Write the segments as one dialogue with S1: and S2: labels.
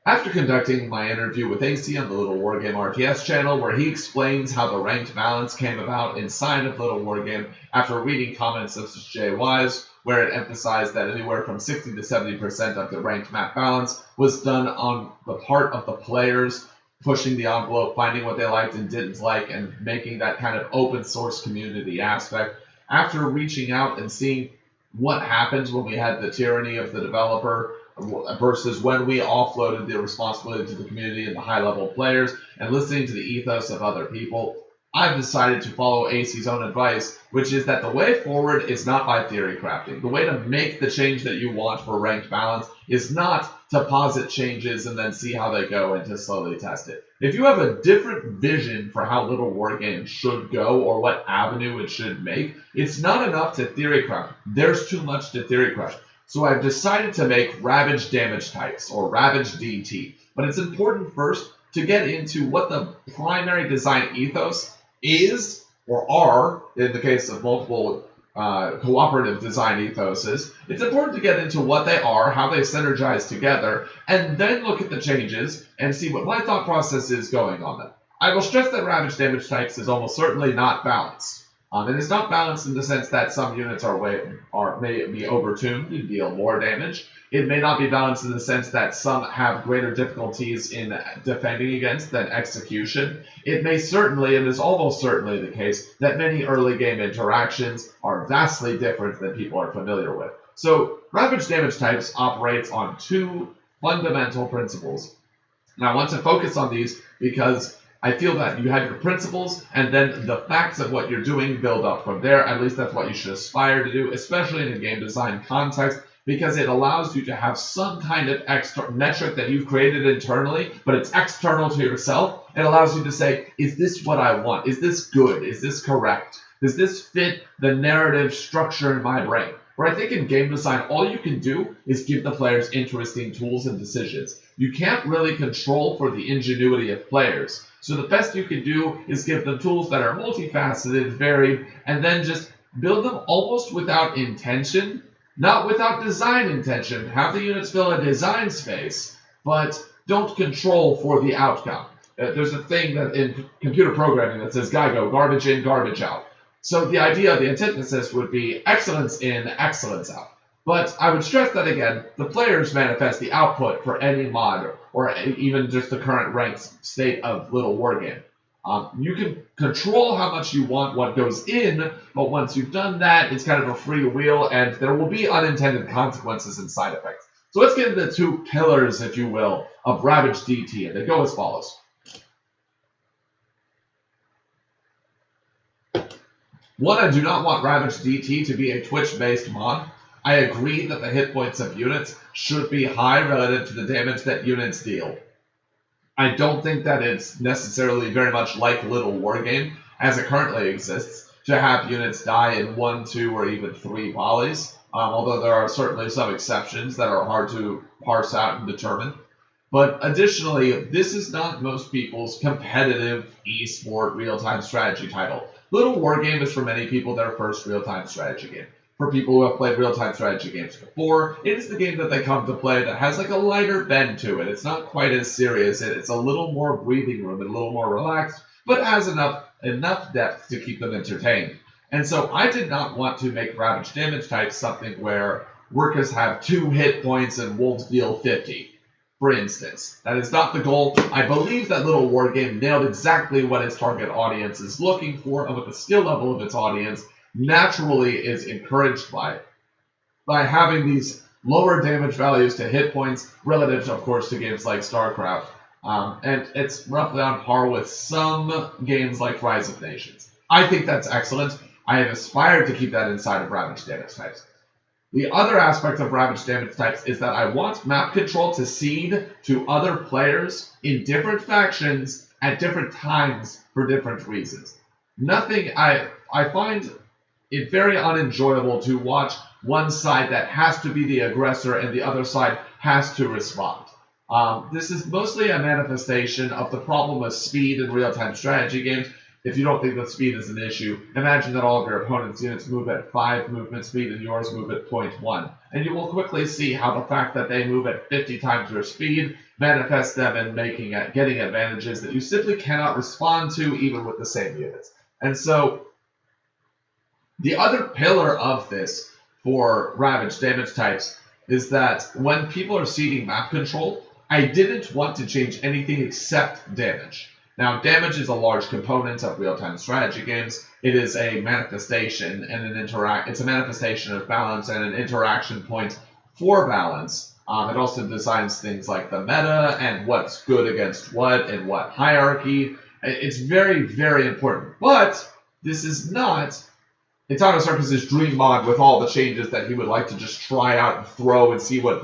S1: After conducting my interview with AC on the Little Wargame RTS channel, where he explains how the ranked balance came about inside of Little Wargame, after reading comments such as JY's, where it emphasized that anywhere from 60 to 70% of the ranked map balance was done on the part of the players, pushing the envelope, finding what they liked and didn't like, and making that kind of open source community aspect. After reaching out and seeing what happens when we had the tyranny of the developer versus when we offloaded the responsibility to the community and the high-level players, and listening to the ethos of other people, I've decided to follow AC's own advice, which is that the way forward is not by theory crafting. The way to make the change that you want for ranked balance is not to posit changes and then see how they go and to slowly test it. If you have a different vision for how Little Wargame should go or what avenue it should make, it's not enough to theory craft. There's too much to theory craft. So I've decided to make Ravaged Damage Types, or Ravaged DT. But it's important first to get into what the primary design ethos is, or are, in the case of multiple cooperative design ethoses. It's important to get into what they are, how they synergize together, and then look at the changes and see what my thought process is going on them. I will stress that Ravaged Damage Types is almost certainly not balanced. It is not balanced in the sense that some units may be overtuned to deal more damage. It may not be balanced in the sense that some have greater difficulties in defending against than execution. It may certainly, and is almost certainly the case, that many early game interactions are vastly different than people are familiar with. So, Ravaged Damage Types operates on two fundamental principles. And I want to focus on these because I feel that you have your principles, and then the facts of what you're doing build up from there. At least that's what you should aspire to do, especially in a game design context, because it allows you to have some kind of extra metric that you've created internally, but it's external to yourself. It allows you to say, is this what I want? Is this good? Is this correct? Does this fit the narrative structure in my brain? Where I think in game design, all you can do is give the players interesting tools and decisions. You can't really control for the ingenuity of players. So the best you can do is give them tools that are multifaceted, varied, and then just build them almost without intention, not without design intention. Have the units fill a design space, but don't control for the outcome. There's a thing that in computer programming that says GIGO, garbage in, garbage out. So the idea, the antithesis would be excellence in, excellence out. But I would stress that again, the players manifest the output for any mod, or even just the current ranked state of Little Wargame. You can control how much you want what goes in, but once you've done that, it's kind of a free wheel, and there will be unintended consequences and side effects. So let's get into the two pillars, if you will, of Ravaged DT, and they go as follows. One, I do not want Ravaged DT to be a Twitch-based mod. I agree that the hit points of units should be high relative to the damage that units deal. I don't think that it's necessarily very much like Little Wargame, as it currently exists, to have units die in 1, 2, or even 3 volleys, although there are certainly some exceptions that are hard to parse out and determine. But additionally, this is not most people's competitive esport real-time strategy title. Little Wargame is for many people their first real-time strategy game. For people who have played real-time strategy games before, it is the game that they come to play that has like a lighter bend to it. It's not quite as serious. It's a little more breathing room and a little more relaxed, but has enough depth to keep them entertained. And so I did not want to make Ravaged Damage Types something where workers have 2 hit points and wolves deal 50. For instance, that is not the goal. I believe that Little Wargame nailed exactly what its target audience is looking for and what the skill level of its audience naturally is encouraged by having these lower damage values to hit points relative, of course, to games like StarCraft. And it's roughly on par with some games like Rise of Nations. I think that's excellent. I have aspired to keep that inside of Ravaged Damage Types. The other aspect of Ravaged Damage Types is that I want map control to cede to other players in different factions at different times for different reasons. I find it very unenjoyable to watch one side that has to be the aggressor and the other side has to respond. This is mostly a manifestation of the problem of speed in real-time strategy games. If you don't think that speed is an issue, imagine that all of your opponent's units move at 5 movement speed and yours move at 0.1. and you will quickly see how the fact that they move at 50 times their speed manifests them in getting advantages that you simply cannot respond to even with the same units. And so the other pillar of this for Ravaged Damage Types is that when people are seeding map control, I didn't want to change anything except damage. Now, damage is a large component of real-time strategy games. It is a manifestation and it's a manifestation of balance and an interaction point for balance. It also designs things like the meta and what's good against what and what hierarchy. It's very, very important. But this is not ItanoCircus' dream mod with all the changes that he would like to just try out and throw and see what,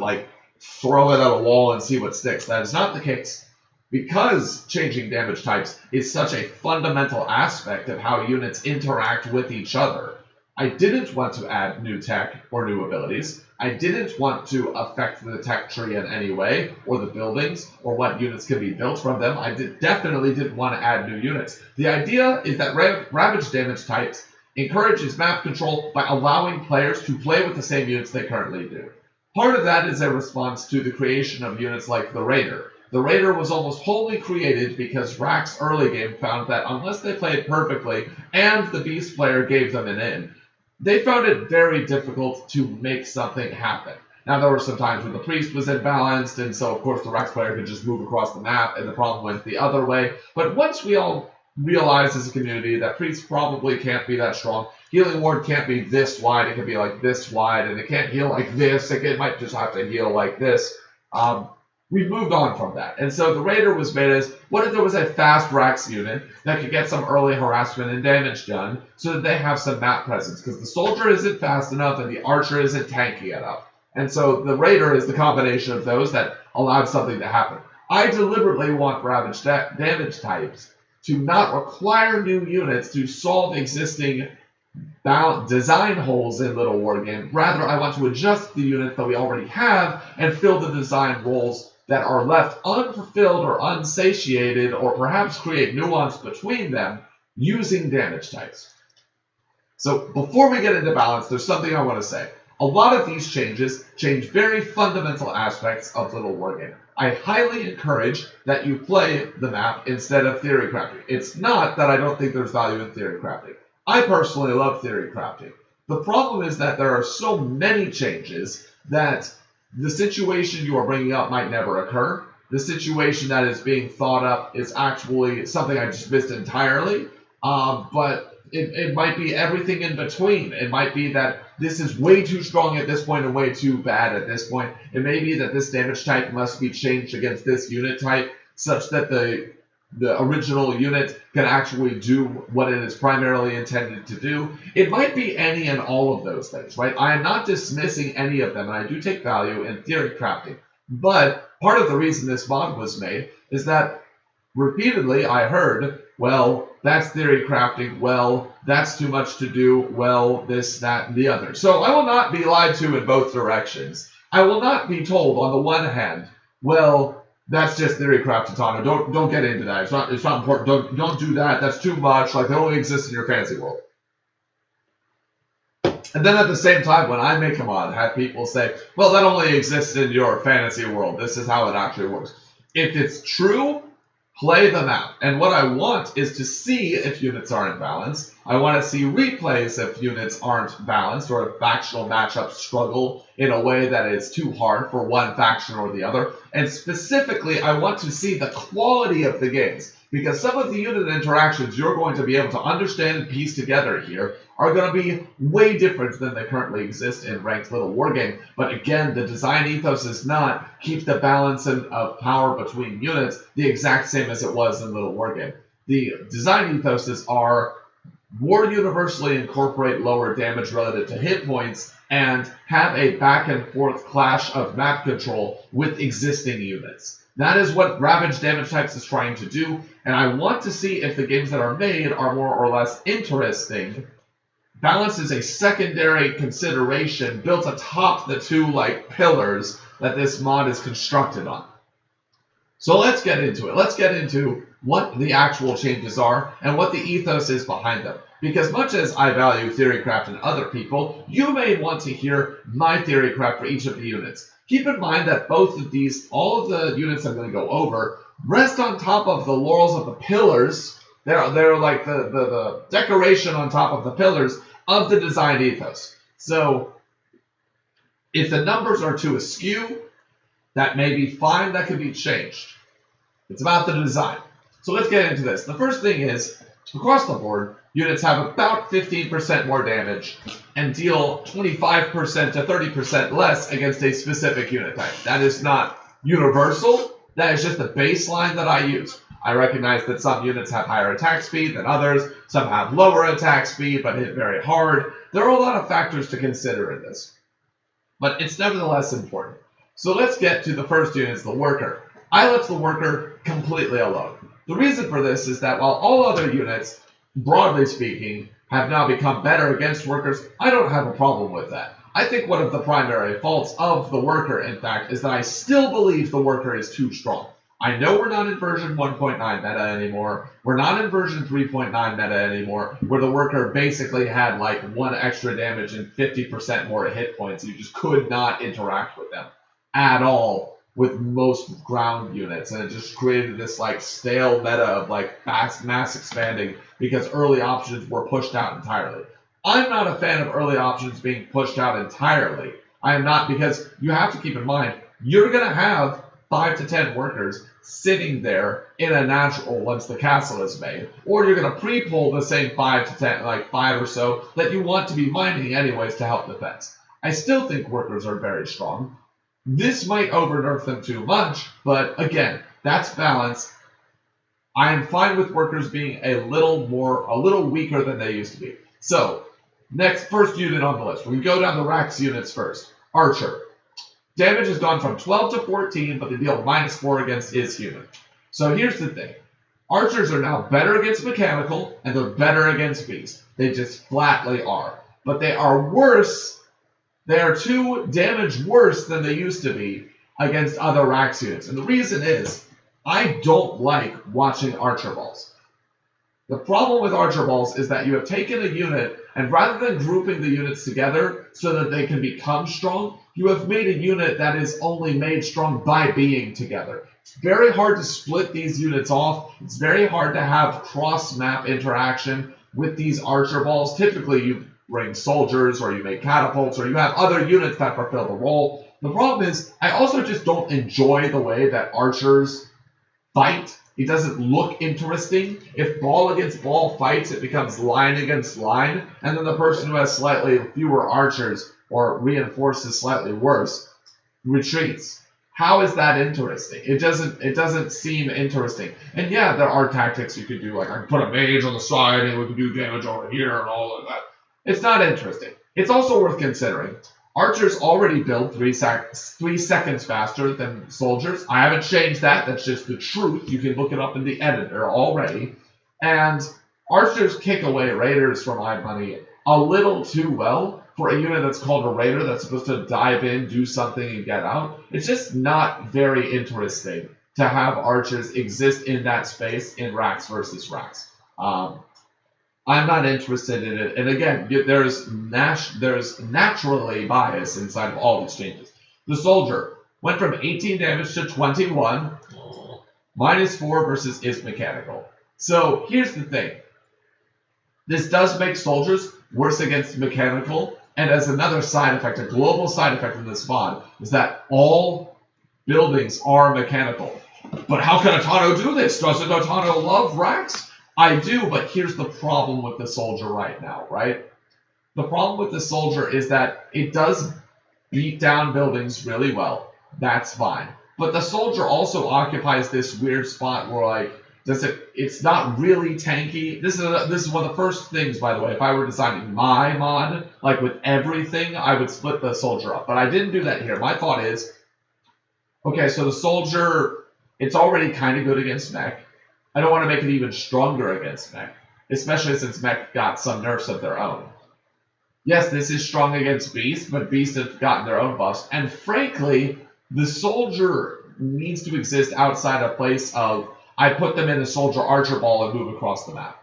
S1: throw it at a wall and see what sticks. That is not the case. Because changing damage types is such a fundamental aspect of how units interact with each other, I didn't want to add new tech or new abilities. I didn't want to affect the tech tree in any way, or the buildings, or what units can be built from them. I definitely didn't want to add new units. The idea is that Ravaged Damage Types encourages map control by allowing players to play with the same units they currently do. Part of that is a response to the creation of units like the Raider. The Raider was almost wholly created because Rack's early game found that unless they played perfectly and the Beast player gave them an in, they found it very difficult to make something happen. Now, there were some times when the Priest was imbalanced, and so, of course, the Rax player could just move across the map, and the problem went the other way. But once we all realized as a community that Priest probably can't be that strong, Healing Ward can't be this wide, it can be like this wide, and it can't heal like this, it might just have to heal like this. We moved on from that. And so the Raider was made as, what if there was a fast Rax unit that could get some early harassment and damage done so that they have some map presence? Because the Soldier isn't fast enough and the Archer isn't tanky enough. And so the Raider is the combination of those that allowed something to happen. I deliberately want Ravaged Damage Types to not require new units to solve existing design holes in Little Wargame. Rather, I want to adjust the units that we already have and fill the design roles that are left unfulfilled or unsatiated, or perhaps create nuance between them using damage types. So before we get into balance, there's something I want to say. A lot of these changes change very fundamental aspects of Little Wargame. I highly encourage that you play the map instead of theory crafting. It's not that I don't think there's value in theory crafting. I personally love theory crafting. The problem is that there are so many changes that the situation you are bringing up might never occur. The situation that is being thought up is actually something I just missed entirely. But it might be everything in between. It might be that this is way too strong at this point and way too bad at this point. It may be that this damage type must be changed against this unit type such that the original unit can actually do what it is primarily intended to do. It might be any and all of those things, right? I am not dismissing any of them, and I do take value in theory crafting. But part of the reason this mod was made is that repeatedly I heard, well, that's theory crafting, well, that's too much to do, well, this, that, and the other. So I will not be lied to in both directions. I will not be told on the one hand, well, that's just theory craft, Itano. Don't get into that. It's not important. Don't do that. That's too much. Like, they only exist in your fantasy world. And then at the same time, when I make a mod, have people say, well, that only exists in your fantasy world. This is how it actually works. If it's true, play them out. And what I want is to see if units are in balance. I want to see replays if units aren't balanced or if factional matchups struggle in a way that is too hard for one faction or the other. And specifically, I want to see the quality of the games. Because some of the unit interactions you're going to be able to understand and piece together here are going to be way different than they currently exist in Ranked Little Wargame. But again, the design ethos is not keep the balance of power between units the exact same as it was in Little Wargame. The design ethoses are more universally incorporate lower damage relative to hit points and have a back and forth clash of map control with existing units. That is what Ravaged Damage Types is trying to do, and I want to see if the games that are made are more or less interesting. Balance is a secondary consideration built atop the two pillars that this mod is constructed on. So let's get into it. Let's get into what the actual changes are and what the ethos is behind them. Because much as I value theorycraft and other people, you may want to hear my theorycraft for each of the units. Keep in mind that both of these, all of the units I'm going to go over, rest on top of the laurels of the pillars. They're like the decoration on top of the pillars of the design ethos. So if the numbers are too askew, that may be fine, that could be changed. It's about the design. So let's get into this. The first thing is, across the board, units have about 15% more damage and deal 25% to 30% less against a specific unit type. That is not universal, that is just the baseline that I use. I recognize that some units have higher attack speed than others, some have lower attack speed but hit very hard. There are a lot of factors to consider in this, but it's nevertheless important. So let's get to the first unit, the worker. I left the worker completely alone. The reason for this is that while all other units, broadly speaking, have now become better against workers, I don't have a problem with that. I think one of the primary faults of the worker, in fact, is that I still believe the worker is too strong. I know we're not in version 1.9 meta anymore. We're not in version 3.9 meta anymore, where the worker basically had like 1 extra damage and 50% more hit points. You just could not interact with them at all with most ground units, and it just created this like stale meta of like mass expanding because early options were pushed out entirely. I'm not a fan of early options being pushed out entirely. I am not, because you have to keep in mind you're going to have 5 to 10 workers sitting there in a natural once the castle is made, or you're going to pre-pull the same 5 to 10, like 5 or so that you want to be mining anyways to help defense. I still think workers are very strong. This might over-nerf them too much, but again, that's balance. I am fine with workers being a little weaker than they used to be. So, first unit on the list. We go down the Rax units first. Archer. Damage has gone from 12 to 14, but they deal -4 against his human. So here's the thing. Archers are now better against mechanical, and they're better against beast. They just flatly are. But they are worse. They are 2 damage worse than they used to be against other Rax units. And the reason is, I don't like watching Archer Balls. The problem with Archer Balls is that you have taken a unit, and rather than grouping the units together so that they can become strong, you have made a unit that is only made strong by being together. It's very hard to split these units off. It's very hard to have cross-map interaction with these Archer Balls. Typically, you bring soldiers, or you make catapults, or you have other units that fulfill the role. The problem is, I also just don't enjoy the way that archers fight. It doesn't look interesting. If ball against ball fights, it becomes line against line, and then the person who has slightly fewer archers, or reinforces slightly worse, retreats. How is that interesting? It doesn't seem interesting. And yeah, there are tactics you could do, like I can put a mage on the side and we can do damage over here and all of that. It's not interesting. It's also worth considering. Archers already build 3 seconds faster than soldiers. I haven't changed that. That's just the truth. You can look it up in the editor already. And archers kick away raiders, for my money, a little too well for a unit that's called a raider that's supposed to dive in, do something, and get out. It's just not very interesting to have archers exist in that space in Rax versus Rax. I'm not interested in it. And again, there's naturally bias inside of all these changes. The soldier went from 18 damage to 21, -4 versus is mechanical. So here's the thing. This does make soldiers worse against mechanical, and as another side effect, a global side effect of this mod, is that all buildings are mechanical. But how can Itano do this? Doesn't Itano love Rax? I do, but here's the problem with the soldier right now, right? The problem with the soldier is that it does beat down buildings really well. That's fine. But the soldier also occupies this weird spot where, like, it's not really tanky. This is one of the first things, by the way. If I were designing my mod, like with everything, I would split the soldier up. But I didn't do that here. My thought is, okay, so the soldier, it's already kind of good against mech. I don't want to make it even stronger against mech, especially since mech got some nerfs of their own. Yes, this is strong against beast, but beast have gotten their own buffs. And frankly, the soldier needs to exist outside a place of, I put them in a soldier archer ball and move across the map.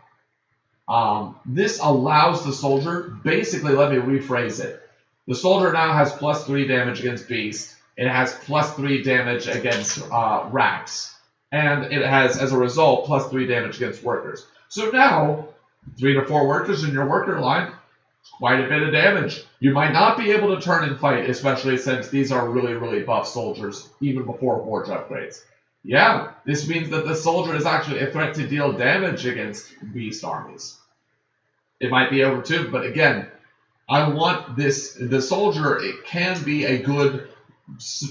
S1: This allows the soldier, basically, let me rephrase it. The soldier now has +3 damage against beast. It has +3 damage against racks. And it has, as a result, +3 damage against workers. So now, 3 to 4 workers in your worker line, quite a bit of damage. You might not be able to turn and fight, especially since these are really, really buff soldiers, even before forge upgrades. Yeah, this means that the soldier is actually a threat to deal damage against beast armies. It might be over 2, but again, I want this, the soldier, it can be a good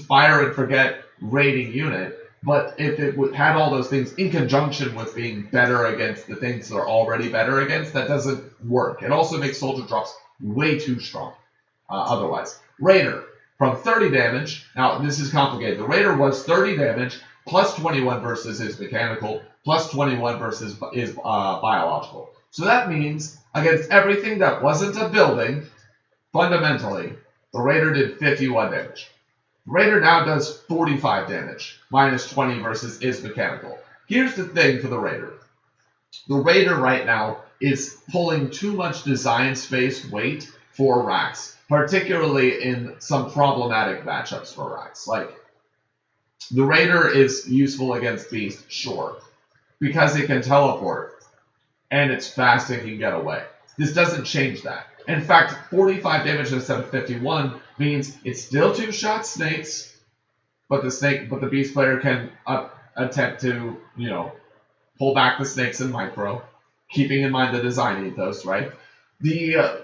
S1: fire and forget raiding unit, but if it had all those things in conjunction with being better against the things they're already better against, that doesn't work. It also makes soldier drops way too strong otherwise. Raider, from 30 damage, now this is complicated. The Raider was 30 damage, plus 21 versus his mechanical, plus 21 versus his biological. So that means against everything that wasn't a building, fundamentally, the Raider did 51 damage. Raider now does 45 damage, minus 20 versus is mechanical. Here's the thing for the Raider. The Raider right now is pulling too much design space weight for racks, particularly in some problematic matchups for racks. Like, the Raider is useful against Beast, sure, because it can teleport, and it's fast and can get away. This doesn't change that. In fact, 45 damage instead of 51 means it's still 2-shot snakes, but the beast player can attempt to, pull back the snakes in micro, keeping in mind the design ethos, right? The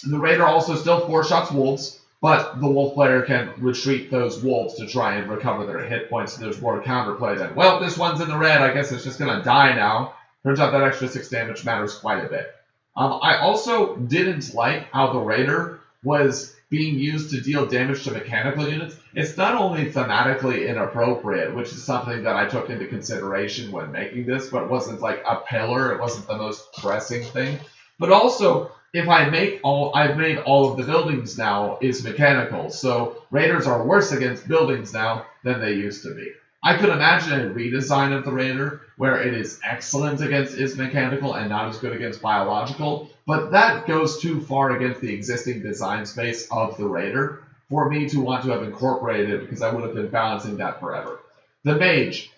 S1: Raider also still 4-shots wolves, but the wolf player can retreat those wolves to try and recover their hit points. So there's more counterplay than, well, this one's in the red, I guess it's just gonna die now. Turns out that extra 6 damage matters quite a bit. I also didn't like how the Raider was being used to deal damage to mechanical units. It's not only thematically inappropriate, which is something that I took into consideration when making this, but it wasn't like a pillar, it wasn't the most pressing thing. But also, if I've made all of the buildings now is mechanical, so Raiders are worse against buildings now than they used to be. I could imagine a redesign of the Raider where it is excellent against is mechanical and not as good against biological, but that goes too far against the existing design space of the Raider for me to want to have incorporated it because I would have been balancing that forever. The Mage,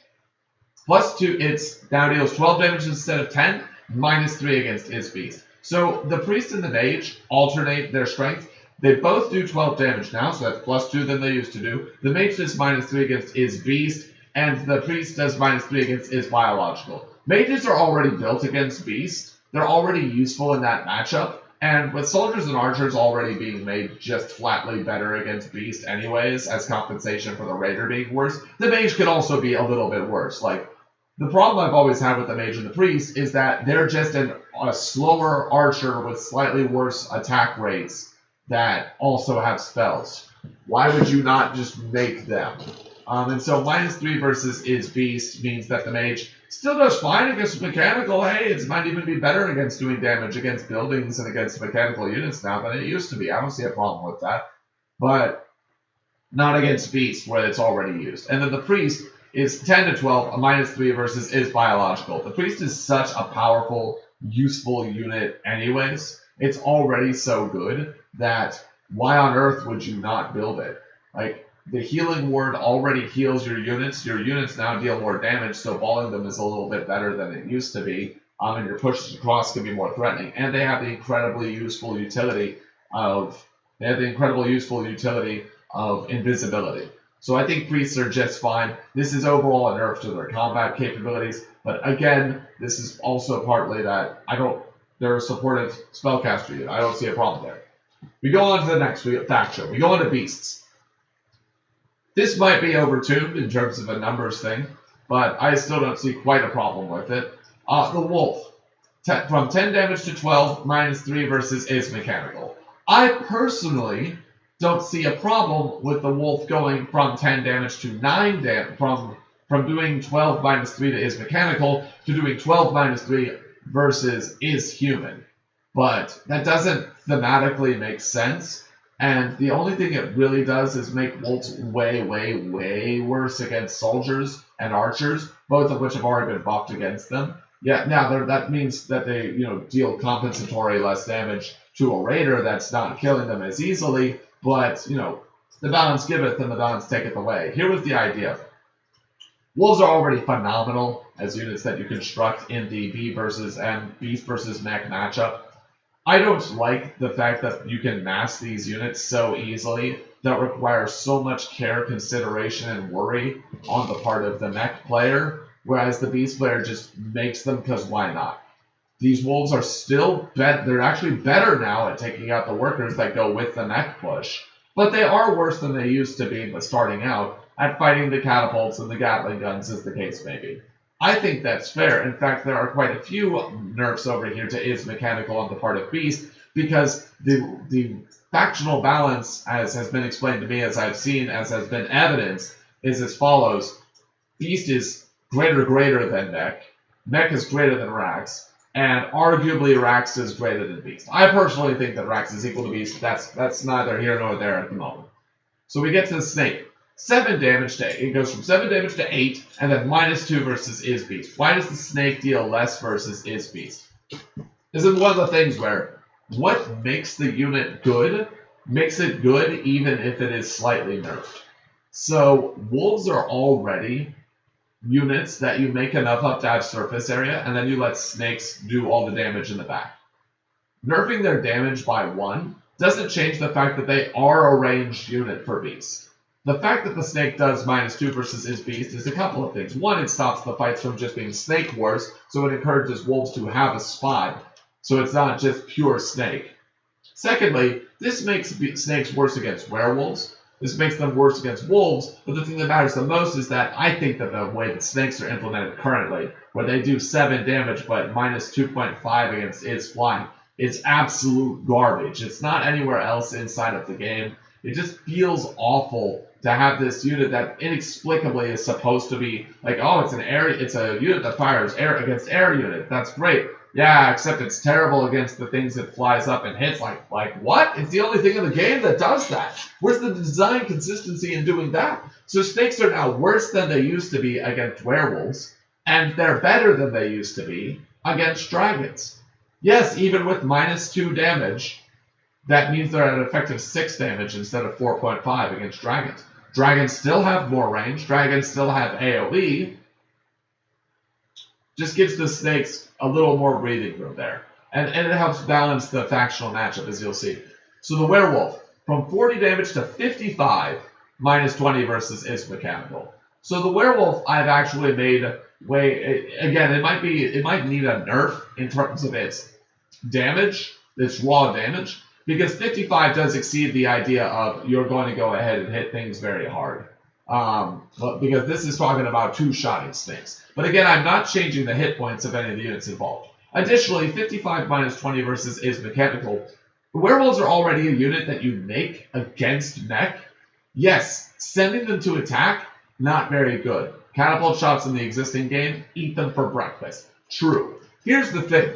S1: +2, it's now deals 12 damage instead of 10, -3 against is Beast. So the Priest and the Mage alternate their strength. They both do 12 damage now, so that's +2 than they used to do. The Mage does -3 against is Beast, and the Priest does -3 against is biological. Mages are already built against Beast. They're already useful in that matchup, and with Soldiers and Archers already being made just flatly better against Beast anyways, as compensation for the Raider being worse, the Mage could also be a little bit worse. Like, the problem I've always had with the Mage and the Priest is that they're just a slower Archer with slightly worse attack rates that also have spells. Why would you not just make them? And so -3 versus is Beast means that the Mage still does fine against mechanical. Hey, it might even be better against doing damage against buildings and against mechanical units now than it used to be. I don't see a problem with that. But not against Beast, where it's already used. And then the Priest is 10 to 12, a -3 versus is biological. The Priest is such a powerful, useful unit anyways. It's already so good that why on earth would you not build it? Like, the healing ward already heals your units. Your units now deal more damage, so balling them is a little bit better than it used to be. And your pushes across can be more threatening. And they have the incredibly useful utility of invisibility. So I think Priests are just fine. This is overall a nerf to their combat capabilities. But again, this is also partly that they're a supportive spellcaster unit. I don't see a problem there. We go on to the next faction. We go on to Beasts. This might be overtuned in terms of a numbers thing, but I still don't see quite a problem with it. The Wolf, from 10 damage to 12, -3 versus is mechanical. I personally don't see a problem with the Wolf going from 10 damage to 9 damage, from doing 12 -3 to is mechanical to doing 12 -3 versus is human. But that doesn't thematically make sense. And the only thing it really does is make wolves way, way, way worse against soldiers and archers, both of which have already been buffed against them. Yeah, now that means that they, deal compensatory less damage to a raider that's not killing them as easily, but, the balance giveth and the balance taketh away. Here was the idea. Wolves are already phenomenal as units that you construct in the Beast versus Mech matchup. I don't like the fact that you can mass these units so easily that requires so much care, consideration, and worry on the part of the Mech player, whereas the Beast player just makes them because why not? These wolves are still they're actually better now at taking out the workers that go with the Mech push, but they are worse than they used to be starting out at fighting the catapults and the Gatling guns, as the case may be. I think that's fair. In fact, there are quite a few nerfs over here to is mechanical on the part of Beast, because the factional balance, as has been explained to me, as I've seen, as has been evidenced, is as follows. Beast is greater than Mech. Mech is greater than Rax. And arguably Rax is greater than Beast. I personally think that Rax is equal to Beast. That's neither here nor there at the moment. So we get to the Snake. 7 damage to 8. It goes from 7 damage to 8, and then -2 versus is Beast. Why does the Snake deal less versus is Beast? This is one of the things where what makes the unit good makes it good even if it is slightly nerfed. So wolves are already units that you make enough up to have surface area, and then you let snakes do all the damage in the back. Nerfing their damage by 1 doesn't change the fact that they are a ranged unit for Beast. The fact that the Snake does -2 versus is Beast is a couple of things. One, it stops the fights from just being Snake wars, so it encourages wolves to have a spot, so it's not just pure Snake. Secondly, this makes snakes worse against werewolves. This makes them worse against wolves, but the thing that matters the most is that I think that the way that snakes are implemented currently, where they do 7 damage but -2.5 against is flying, is absolute garbage. It's not anywhere else inside of the game. It just feels awful to have this unit that inexplicably is supposed to be like, oh, it's a unit that fires air against air unit. That's great. Yeah, except it's terrible against the things it flies up and hits. Like what? It's the only thing in the game that does that. Where's the design consistency in doing that? So snakes are now worse than they used to be against werewolves, and they're better than they used to be against dragons. Yes, even with -2 damage, that means they're at an effective 6 damage instead of 4.5 against dragons. Dragons still have more range. Dragons still have AoE. Just gives the snakes a little more breathing room there. And it helps balance the factional matchup, as you'll see. So the werewolf, from 40 damage to 55, -20 versus is mechanical. So the werewolf I've actually made again, it might need a nerf in terms of its damage, its raw damage, because 55 does exceed the idea of you're going to go ahead and hit things very hard. Because this is talking about 2-shotting snakes. But again, I'm not changing the hit points of any of the units involved. Additionally, 55 -20 versus is mechanical. Werewolves are already a unit that you make against mech. Yes, sending them to attack, not very good. Catapult shots in the existing game, eat them for breakfast. True. Here's the thing.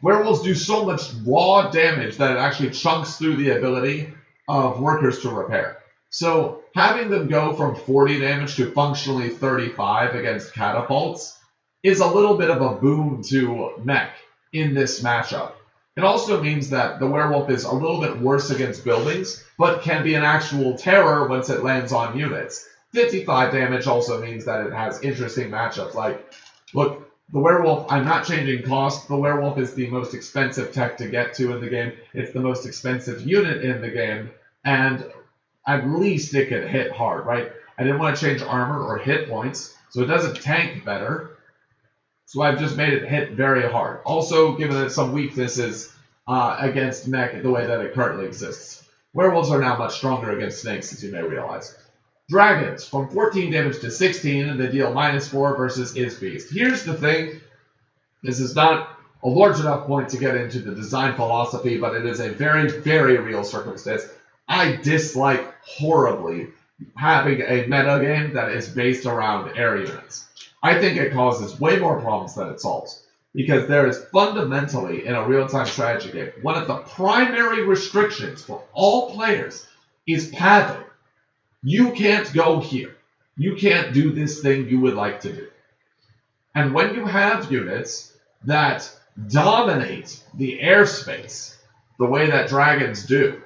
S1: Werewolves do so much raw damage that it actually chunks through the ability of workers to repair. So having them go from 40 damage to functionally 35 against catapults is a little bit of a boon to mech in this matchup. It also means that the werewolf is a little bit worse against buildings, but can be an actual terror once it lands on units. 55 damage also means that it has interesting matchups. Like, look, the werewolf, I'm not changing cost. The werewolf is the most expensive tech to get to in the game. It's the most expensive unit in the game, and at least it can hit hard, right? I didn't want to change armor or hit points, so it doesn't tank better. So I've just made it hit very hard. Also, given it some weaknesses against mech the way that it currently exists. Werewolves are now much stronger against snakes, as you may realize. Dragons, from 14 damage to 16, and they deal -4 versus is Beast. Here's the thing. This is not a large enough point to get into the design philosophy, but it is a very, very real circumstance. I dislike horribly having a metagame that is based around air units. I think it causes way more problems than it solves. Because there is fundamentally, in a real-time strategy game, one of the primary restrictions for all players is pathing. You can't go here. You can't do this thing you would like to do. And when you have units that dominate the airspace the way that dragons do,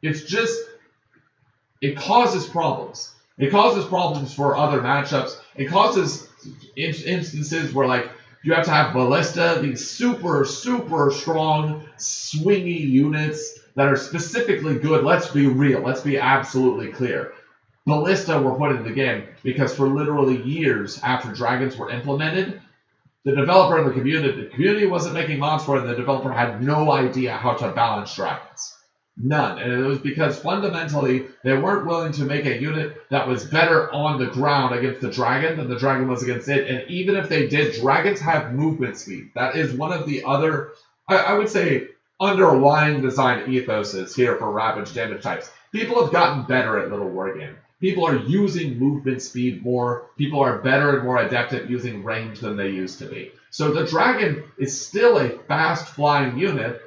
S1: it causes problems. It causes problems for other matchups. It causes instances where, like, you have to have Ballista, these super, super strong, swingy units that are specifically good. Let's be real. Let's be absolutely clear. Ballista were put in the game because for literally years after dragons were implemented, the developer and the community wasn't making mods for it, and the developer had no idea how to balance dragons. None. And it was because fundamentally they weren't willing to make a unit that was better on the ground against the dragon than the dragon was against it. And even if they did, dragons have movement speed. That is one of the other, I would say, underlying design ethoses here for Ravaged Damage Types. People have gotten better at Little Wargame. People are using movement speed more. People are better and more adept at using range than they used to be. So the dragon is still a fast-flying unit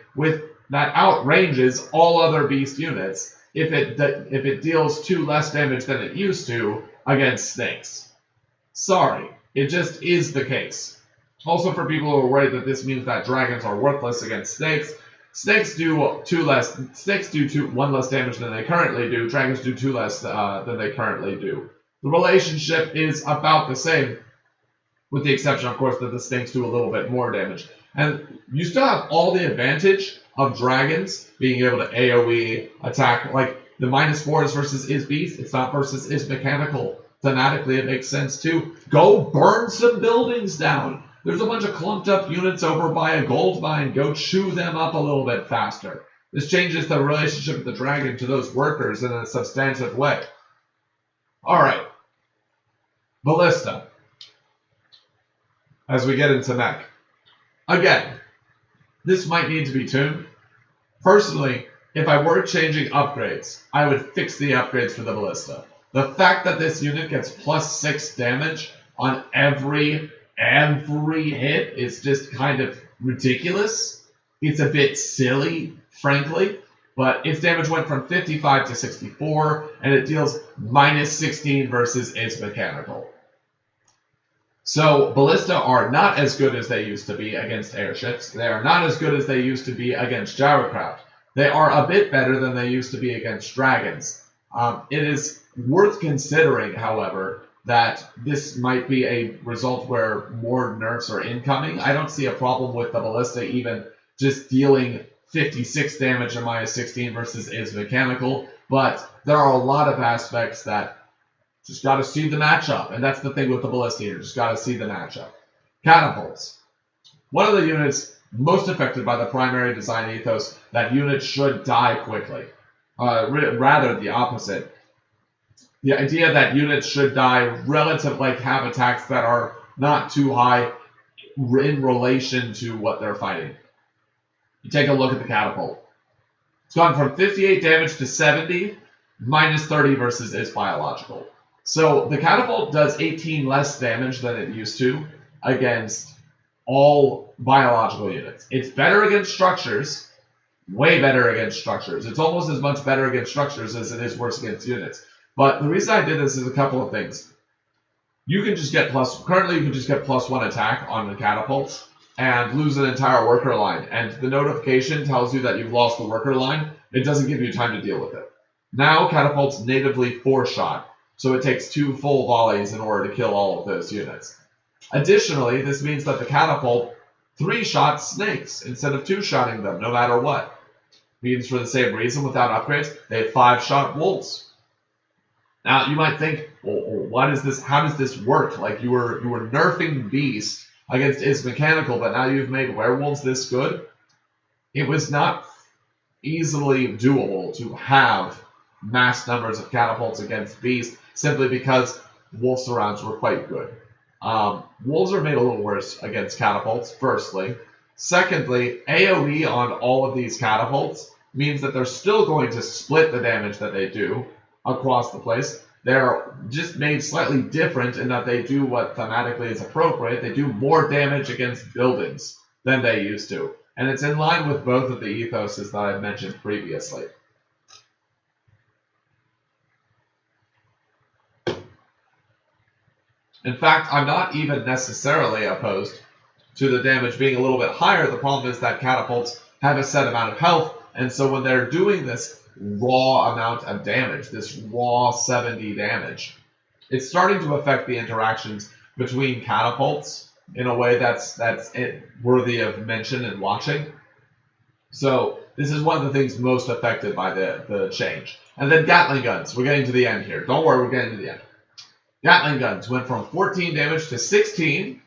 S1: that outranges all other beast units if it deals 2 less damage than it used to against snakes. Sorry, it just is the case. Also, for people who are worried that this means that dragons are worthless against snakes, snakes do 1 less damage than they currently do. Dragons do 2 less than they currently do. The relationship is about the same, with the exception, of course, that the snakes do a little bit more damage. And you still have all the advantage of dragons being able to AoE attack. Like, the -4 is versus is beast. It's not versus is mechanical. Thematically, it makes sense too. Go burn some buildings down. There's a bunch of clumped up units over by a gold mine. Go chew them up a little bit faster. This changes the relationship of the dragon to those workers in a substantive way. Alright. Ballista. As we get into mech. Again, this might need to be tuned. Personally, if I were changing upgrades, I would fix the upgrades for the Ballista. The fact that this unit gets +6 damage on every hit is just kind of ridiculous. It's a bit silly, frankly, but its damage went from 55 to 64, and it deals -16 versus its mechanical. So, Ballista are not as good as they used to be against airships. They are not as good as they used to be against gyrocraft. They are a bit better than they used to be against dragons. It is worth considering, however, that this might be a result where more nerfs are incoming. I don't see a problem with the Ballista even just dealing 56 damage and -16 versus its mechanical, but there are a lot of aspects that just got to see the matchup, and that's the thing with the Ballista here. Just got to see the matchup. Catapults. One of the units most affected by the primary design ethos, that units should die quickly. Rather, the opposite. The idea that units should die like have attacks that are not too high in relation to what they're fighting. You take a look at the catapult. It's gone from 58 damage to 70, -30 versus its biological. So the catapult does 18 less damage than it used to against all biological units. It's better against structures, way better against structures. It's almost as much better against structures as it is worse against units. But the reason I did this is a couple of things. Currently you can just get +1 attack on the catapults and lose an entire worker line. And the notification tells you that you've lost the worker line. It doesn't give you time to deal with it. Now catapults natively 4-shot. So it takes 2 full volleys in order to kill all of those units. Additionally, this means that the catapult 3-shot snakes instead of 2-shotting them, no matter what. Means for the same reason, without upgrades, they have 5-shot wolves. Now, you might think, well, how does this work? Like, you were nerfing Beast against its mechanical, but now you've made werewolves this good? It was not easily doable to have mass numbers of catapults against Beast, simply because wolf surrounds were quite good. Wolves are made a little worse against catapults, firstly. Secondly, AoE on all of these catapults means that they're still going to split the damage that they do across the place. They're just made slightly different in that they do what thematically is appropriate. They do more damage against buildings than they used to. And it's in line with both of the ethoses that I've mentioned previously. In fact, I'm not even necessarily opposed to the damage being a little bit higher. The problem is that catapults have a set amount of health, and so when they're doing this raw amount of damage, this raw 70 damage, it's starting to affect the interactions between catapults in a way that's worthy of mention and watching. So this is one of the things most affected by the change. And then Gatling guns. We're getting to the end here. Don't worry, we're getting to the end. Gatling guns went from 14 damage to 16,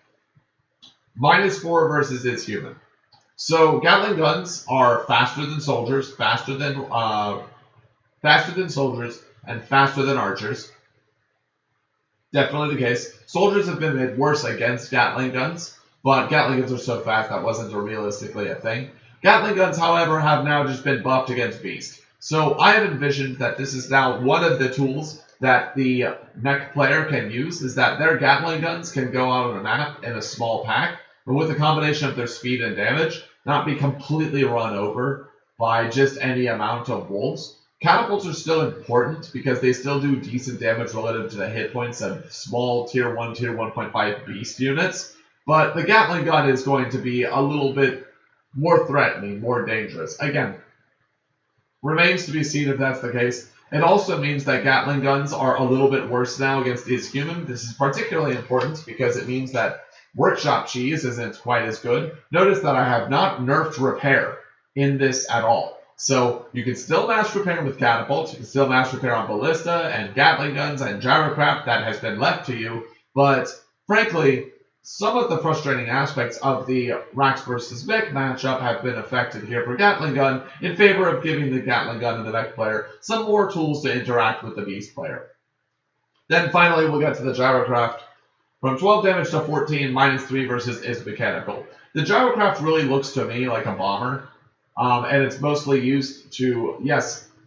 S1: -4 versus is human. So Gatling guns are faster than soldiers, faster than soldiers, and faster than archers. Definitely the case. Soldiers have been made worse against Gatling guns, but Gatling guns are so fast that wasn't realistically a thing. Gatling guns, however, have now just been buffed against Beast. So I have envisioned that this is now one of the tools that the mech player can use, is that their Gatling guns can go out on a map in a small pack, but with a combination of their speed and damage, not be completely run over by just any amount of wolves. Catapults are still important because they still do decent damage relative to the hit points of small tier 1, tier 1.5 beast units, but the Gatling gun is going to be a little bit more threatening, more dangerous. Again, remains to be seen if that's the case. It also means that Gatling guns are a little bit worse now against is human. This is particularly important because it means that workshop cheese isn't quite as good. Notice that I have not nerfed repair in this at all. So you can still mass repair with catapults, you can still mass repair on ballista and Gatling guns and gyrocraft. That has been left to you, but frankly, some of the frustrating aspects of the Rax versus Mech matchup have been affected here for Gatling gun in favor of giving the Gatling gun and the Mech player some more tools to interact with the Beast player. Then finally we'll get to the gyrocraft. From 12 damage to 14, -3 versus is mechanical. The gyrocraft really looks to me like a bomber, and it's mostly used to,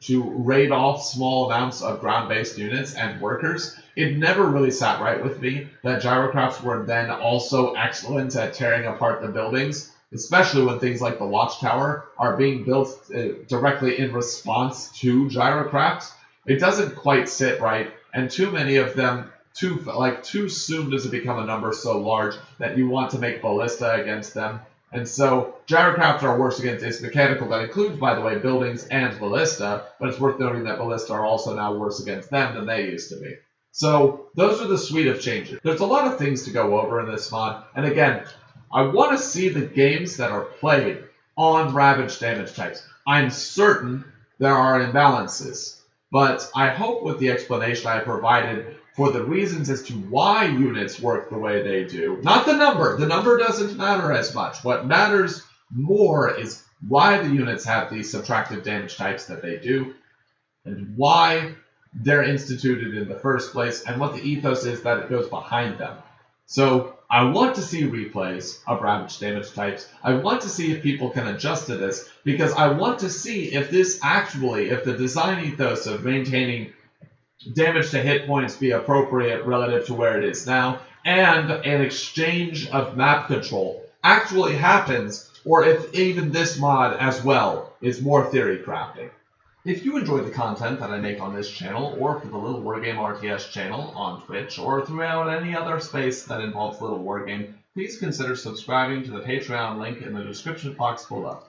S1: to raid off small amounts of ground-based units and workers. It never really sat right with me that gyrocrafts were then also excellent at tearing apart the buildings, especially when things like the watchtower are being built directly in response to gyrocrafts. It doesn't quite sit right, and too many of them, too soon does it become a number so large that you want to make ballista against them. And so gyrocrafts are worse against is mechanical. That includes, by the way, buildings and ballista, but it's worth noting that ballista are also now worse against them than they used to be. So those are the suite of changes. There's a lot of things to go over in this mod, and again, I want to see the games that are played on Ravaged Damage Types. I'm certain there are imbalances, but I hope with the explanation I provided for the reasons as to why units work the way they do, not the number doesn't matter as much. What matters more is why the units have these subtractive damage types that they do, and why they're instituted in the first place, and what the ethos is that it goes behind them. So I want to see replays of Ravaged Damage Types. I want to see if people can adjust to this, because I want to see if if the design ethos of maintaining damage to hit points be appropriate relative to where it is now, and an exchange of map control actually happens, or if even this mod as well is more theory crafting. If you enjoy the content that I make on this channel, or for the Little Wargame RTS channel on Twitch, or throughout any other space that involves Little Wargame, please consider subscribing to the Patreon link in the description box below.